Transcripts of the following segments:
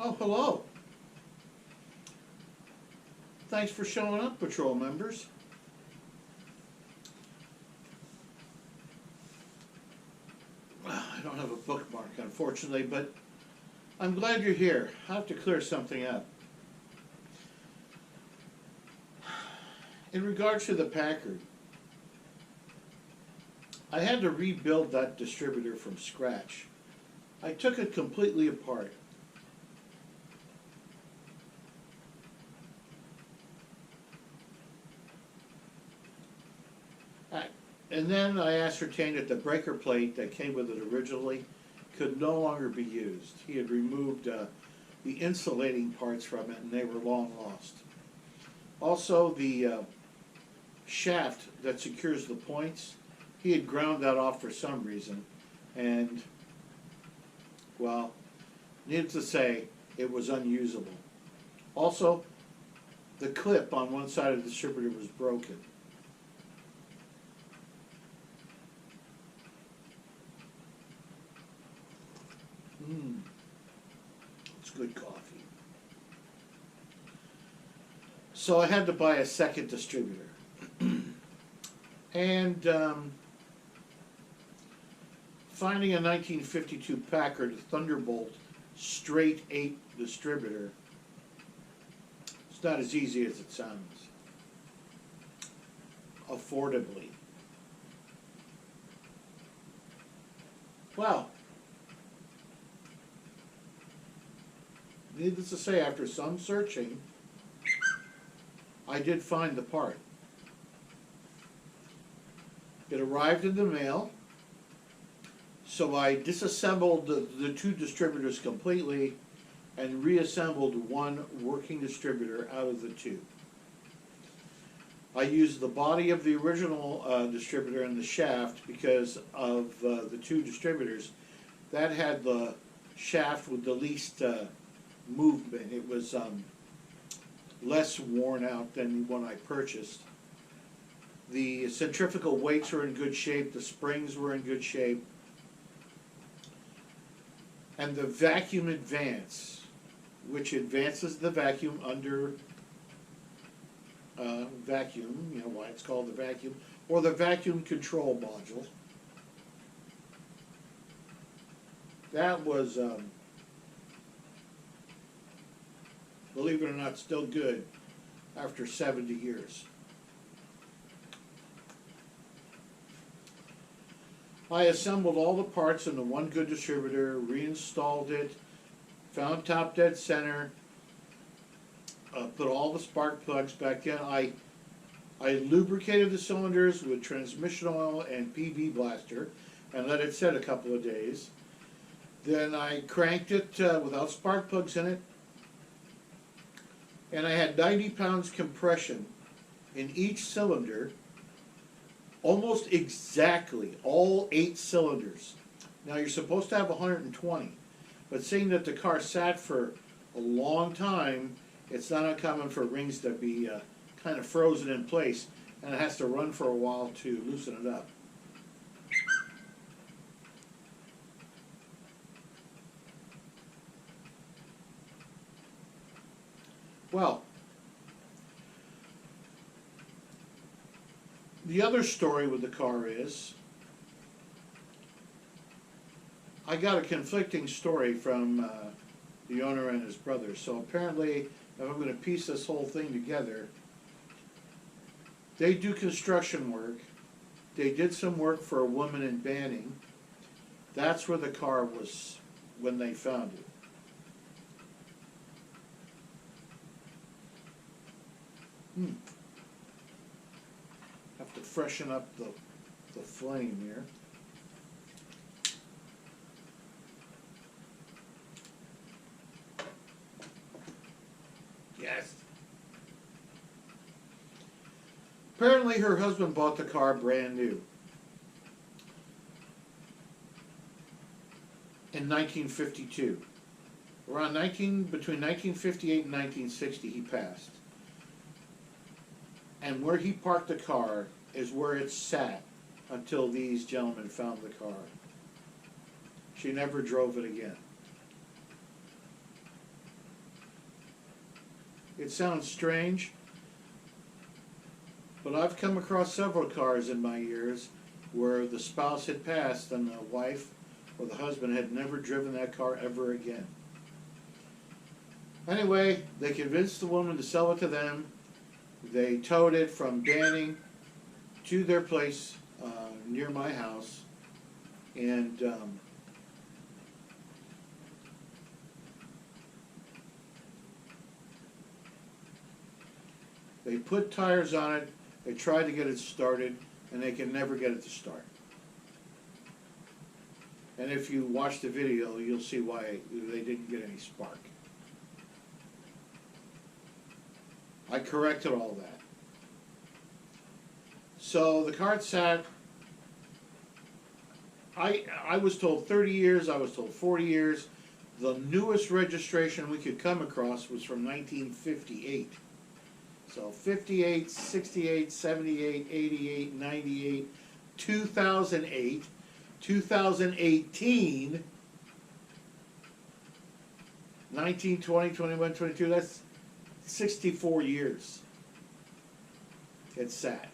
Oh, hello. Thanks for showing up, patrol members. Well, I don't have a bookmark, unfortunately, but I'm glad you're here. I have to clear something up. In regards to the Packard, I had to rebuild that distributor from scratch. I took it completely apart. And then I ascertained that the breaker plate that came with it originally could no longer be used. He had removed the insulating parts from it, and they were long lost. Also, the shaft that secures the points, he had ground that off for some reason, and, well, needless to say, it was unusable. Also, the clip on one side of the distributor was broken. It's good coffee. So I had to buy a second distributor. And finding a 1952 Packard Thunderbolt straight 8 distributor, it's not as easy as it sounds. Affordably. Well, needless to say, after some searching, I did find the part. It arrived in the mail, so I disassembled the 2 distributors completely and reassembled one working distributor out of the 2. I used the body of the original distributor and the shaft because of the 2 distributors. That had the shaft with the least movement. It was less worn out than one I purchased. The centrifugal weights were in good shape, the springs were in good shape, and the vacuum advance, which advances the vacuum under vacuum, you know why it's called the vacuum, or the vacuum control module. That was, believe it or not, still good after 70 years. I assembled all the parts into one good distributor, reinstalled it, found top dead center, put all the spark plugs back in. I lubricated the cylinders with transmission oil and PB blaster and let it set a couple of days. Then I cranked it without spark plugs in it, and I had 90 pounds compression in each cylinder, almost exactly, all 8 cylinders. Now you're supposed to have 120, but seeing that the car sat for a long time, it's not uncommon for rings to be kind of frozen in place, and it has to run for a while to loosen it up. Well, the other story with the car is, I got a conflicting story from the owner and his brother. So apparently, if I'm going to piece this whole thing together, they do construction work. They did some work for a woman in Banning. That's where the car was when they found it. Have to freshen up the flame here. Yes. Apparently her husband bought the car brand new in 1952. Between 1958 and 1960 he passed. And where he parked the car is where it sat until these gentlemen found the car. She never drove it again. It sounds strange, but I've come across several cars in my years where the spouse had passed and the wife or the husband had never driven that car ever again. Anyway, they convinced the woman to sell it to them. They towed it from Banning to their place near my house, and they put tires on it. They tried to get it started, and they can never get it to start. And if you watch the video, you'll see why they didn't get any spark. I corrected all that. So the car sat, I was told 30 years, I was told 40 years. The newest registration we could come across was from 1958. So 58, 68, 78, 88, 98, 2008, 2018, 19, 20, 21, 22, that's 64 years it sat.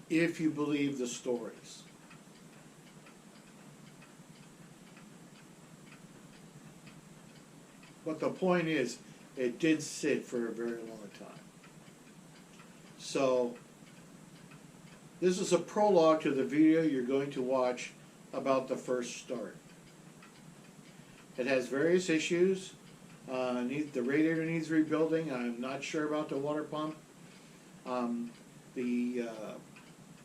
If you believe the stories. But the point is, it did sit for a very long time. So, this is a prologue to the video you're going to watch about the first start. It has various issues. The radiator needs rebuilding. I'm not sure about the water pump. The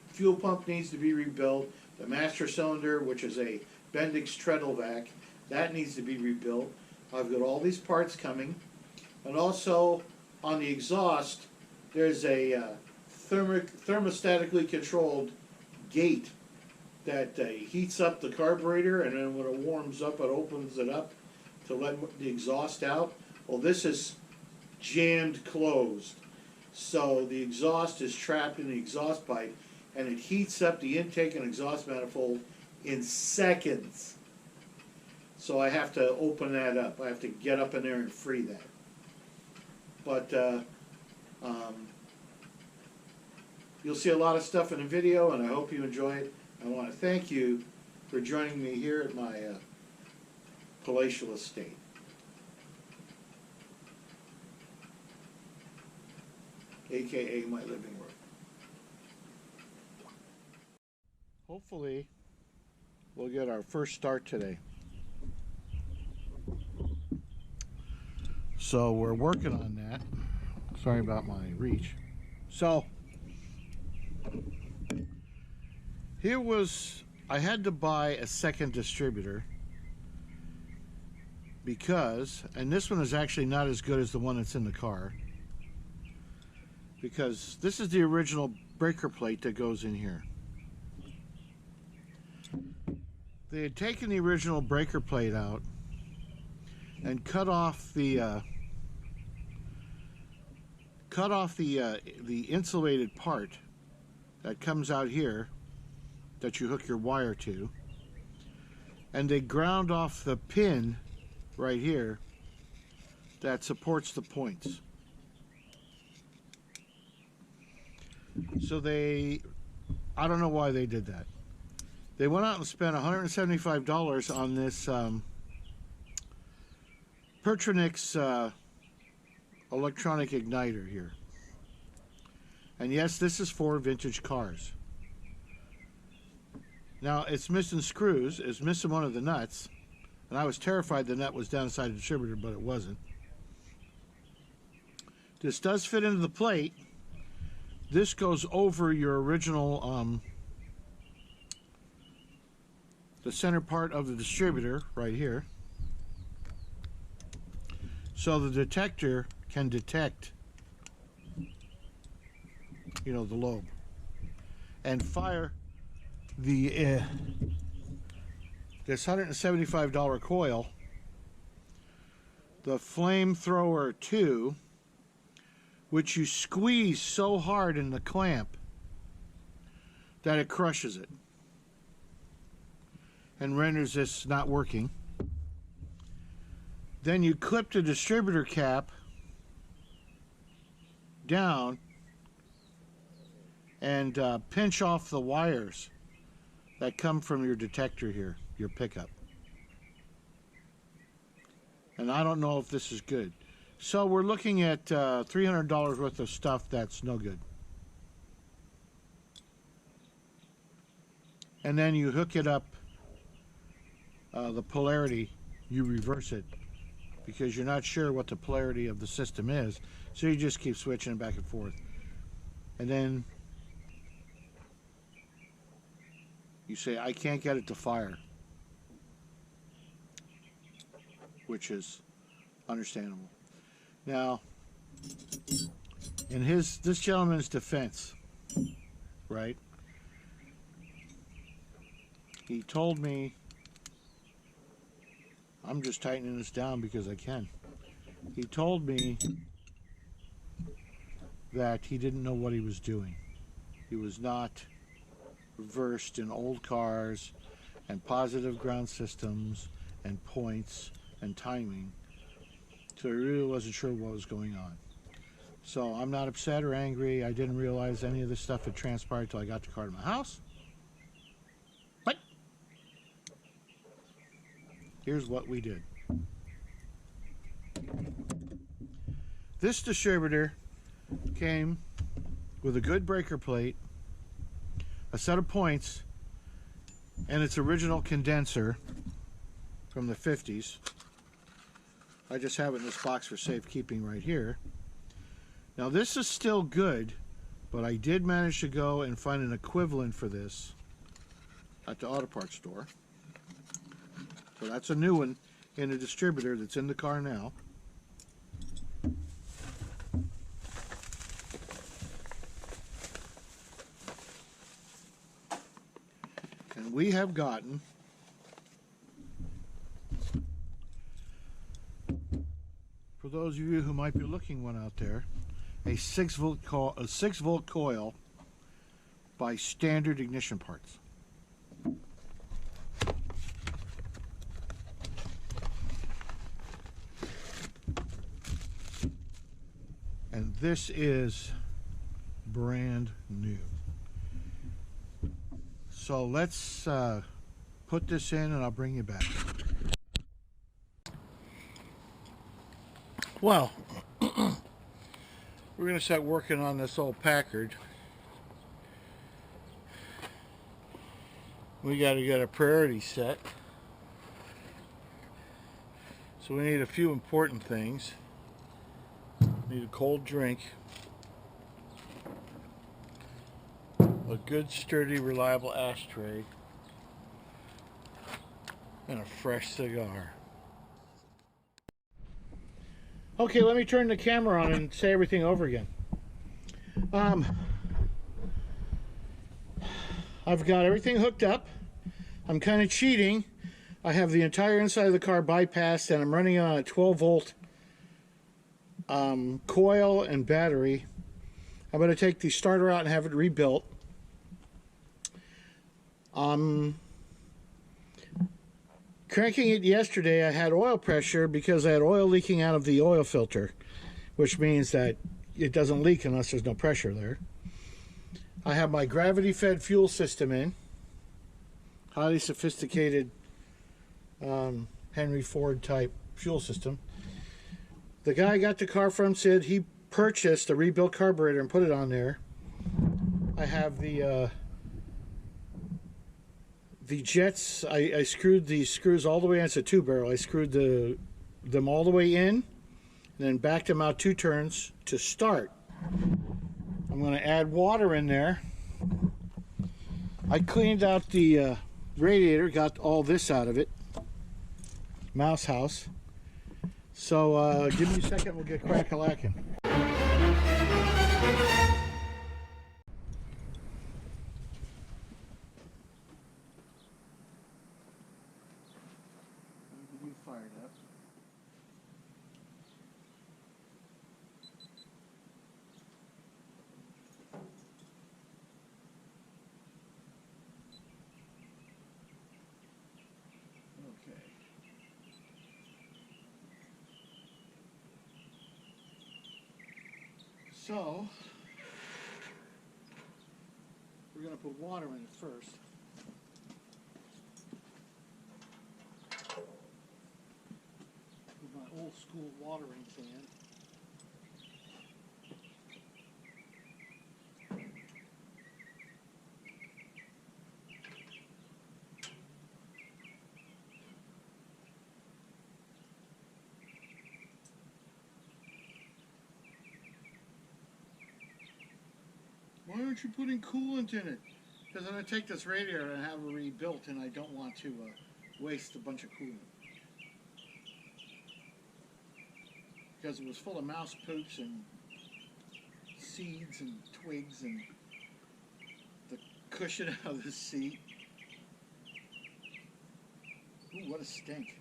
fuel pump needs to be rebuilt. The master cylinder, which is a Bendix treadle vac, that needs to be rebuilt. I've got all these parts coming. And also, on the exhaust, there's a thermostatically controlled gate that heats up the carburetor, and then when it warms up, it opens it up to let the exhaust out. Well, this is jammed closed, so the exhaust is trapped in the exhaust pipe, and it heats up the intake and exhaust manifold in seconds. So I have to open that up. I have to get up in there and free that. But you'll see a lot of stuff in the video, and I hope you enjoy it. I want to thank you for joining me here at my palatial estate. AKA my living room. Hopefully, we'll get our first start today. So we're working on that. Sorry about my reach. So here was, I had to buy a second distributor because, and this one is actually not as good as the one that's in the car, because this is the original breaker plate that goes in here. They had taken the original breaker plate out and cut off the insulated part that comes out here that you hook your wire to, and they ground off the pin right here that supports the points. So I don't know why they did that. They went out and spent $175 on this Pertronix electronic igniter here. And yes, this is for vintage cars. Now, it's missing screws. It's missing one of the nuts. And I was terrified the nut was down inside the distributor, but it wasn't. This does fit into the plate. This goes over your original, the center part of the distributor right here. So the detector can detect, you know, the lobe and fire the this $175 coil, the Flamethrower 2, which you squeeze so hard in the clamp that it crushes it and renders this not working. Then you clip the distributor cap down and pinch off the wires that come from your detector here, your pickup. And I don't know if this is good. So we're looking at $300 worth of stuff that's no good. And then you hook it up, the polarity, you reverse it because you're not sure what the polarity of the system is. So you just keep switching it back and forth. And then you say, I can't get it to fire, which is understandable. Now, in this gentleman's defense, right, he told me, I'm just tightening this down because I can. He told me that he didn't know what he was doing. He was not versed in old cars and positive ground systems and points and timing. So he really wasn't sure what was going on. So I'm not upset or angry. I didn't realize any of this stuff had transpired until I got the car to my house. But here's what we did. This distributor came with a good breaker plate, a set of points, and its original condenser from the 50s. I just have it in this box for safekeeping right here. Now this is still good, but I did manage to go and find an equivalent for this at the auto parts store. So that's a new one in a distributor that's in the car now. And we have gotten for those of you who might be looking one out there, a 6-volt coil by Standard Ignition Parts. And this is brand new. So let's put this in and I'll bring you back. Well, we're going to start working on this old Packard. We got to get a priority set. So we need a few important things. Need a cold drink, a good sturdy reliable ashtray, and a fresh cigar. Okay, let me turn the camera on and say everything over again. I've got everything hooked up. I'm kind of cheating. I have the entire inside of the car bypassed and I'm running on a 12-volt coil and battery. I'm going to take the starter out and have it rebuilt. Cranking it yesterday, I had oil pressure because I had oil leaking out of the oil filter, which means that it doesn't leak unless there's no pressure there. I have my gravity-fed fuel system in, highly sophisticated Henry Ford type fuel system. The guy I got the car from said he purchased a rebuilt carburetor and put it on there. I have the jets. I screwed these screws all the way in. It's a 2-barrel. I screwed them all the way in and then backed them out 2 turns to start. I'm going to add water in there. I cleaned out the radiator, got all this out of it. Mouse house. So give me a second, we'll get crack-a-lacking. You fired up. Okay. So, we're going to put water in it first. With my old school watering can. Why aren't you putting coolant in it? Because I'm going to take this radiator and have it rebuilt, and I don't want to waste a bunch of coolant. Because it was full of mouse poops and seeds and twigs and the cushion out of the seat. Ooh, what a stink.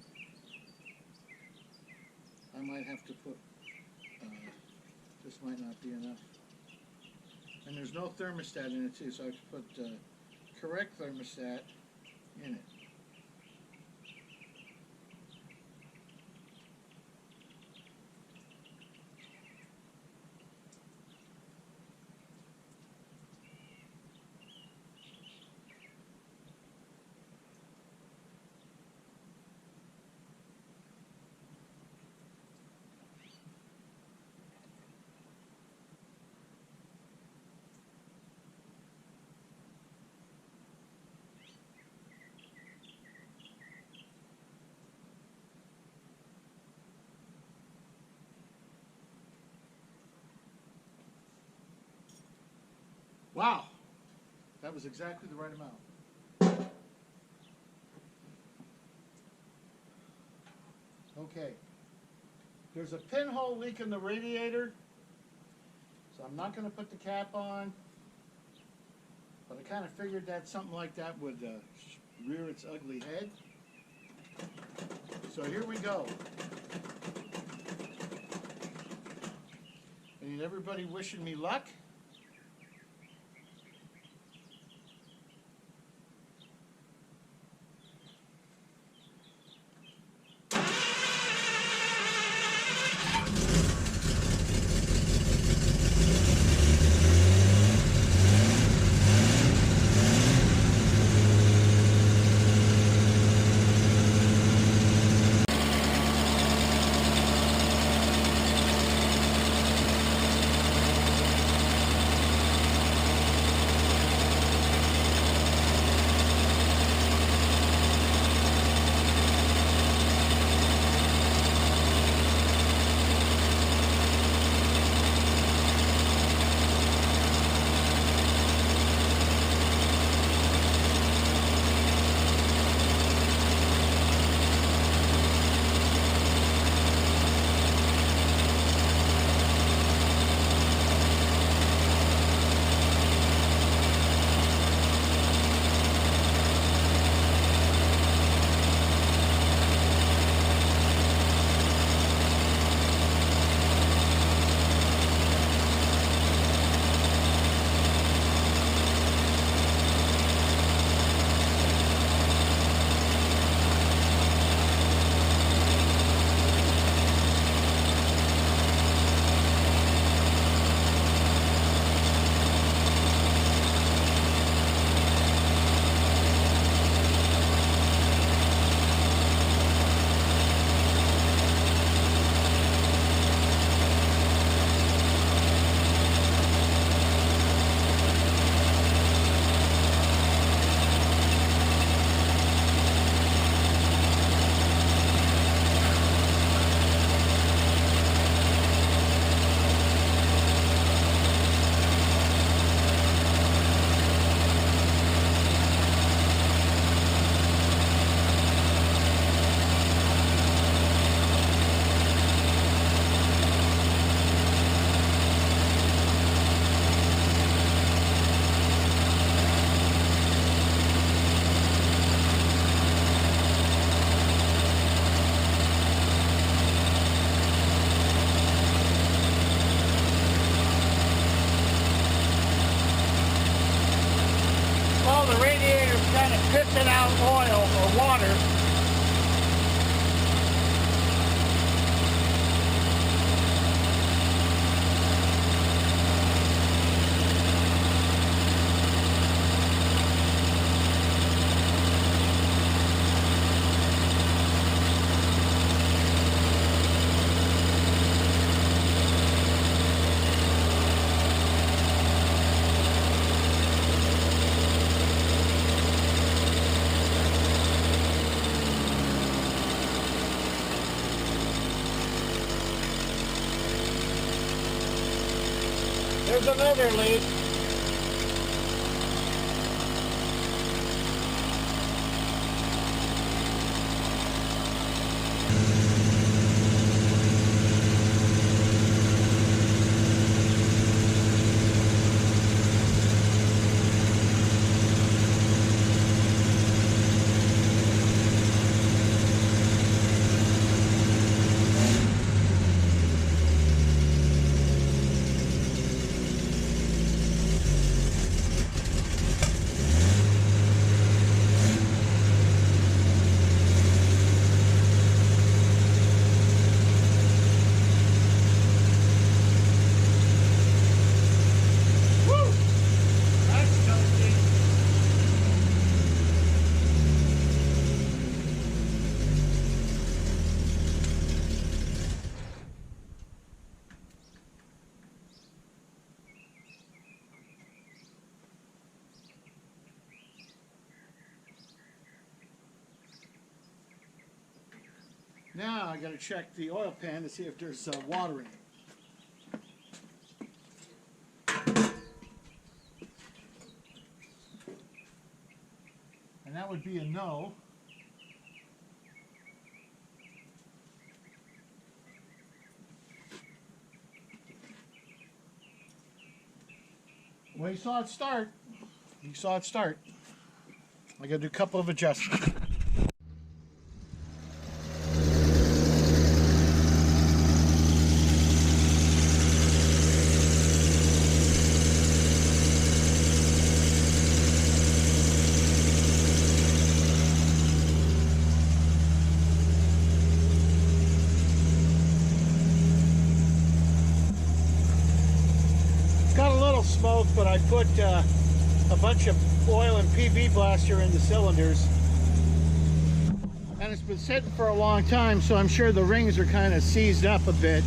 I might have to put, this might not be enough. And there's no thermostat in it too, so I have to put correct thermostat in it. Wow, that was exactly the right amount. Okay, there's a pinhole leak in the radiator, so I'm not going to put the cap on, but I kind of figured that something like that would rear its ugly head. So here we go. I need everybody wishing me luck. Pissing out oil or water. Here's another leak. Now I got to check the oil pan to see if there's water in it. And that would be a no. Well, you saw it start. You saw it start. I got to do a couple of adjustments. Smoke, but I put a bunch of oil and PV blaster in the cylinders, and it's been sitting for a long time, so I'm sure the rings are kind of seized up a bit.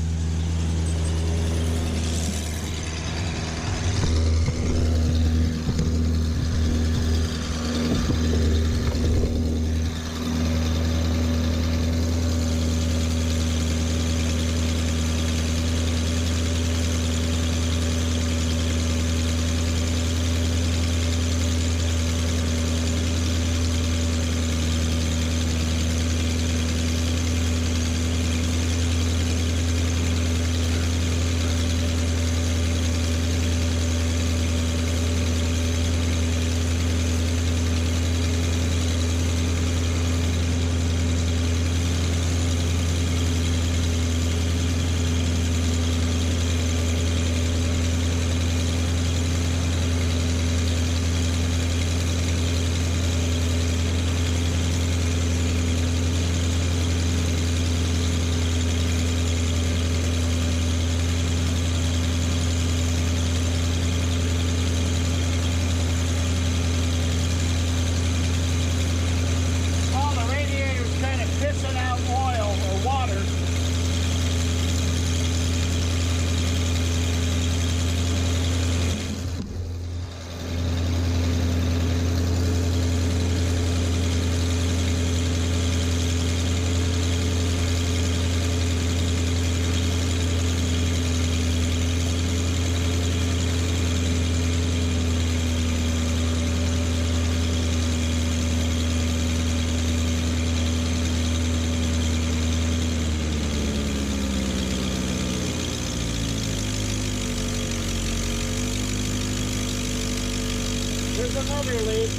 There's another leak.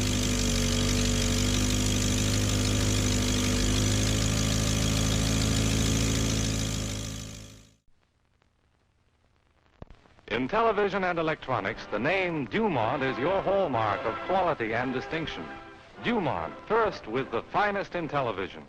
In television and electronics, the name Dumont is your hallmark of quality and distinction. Dumont, first with the finest in television.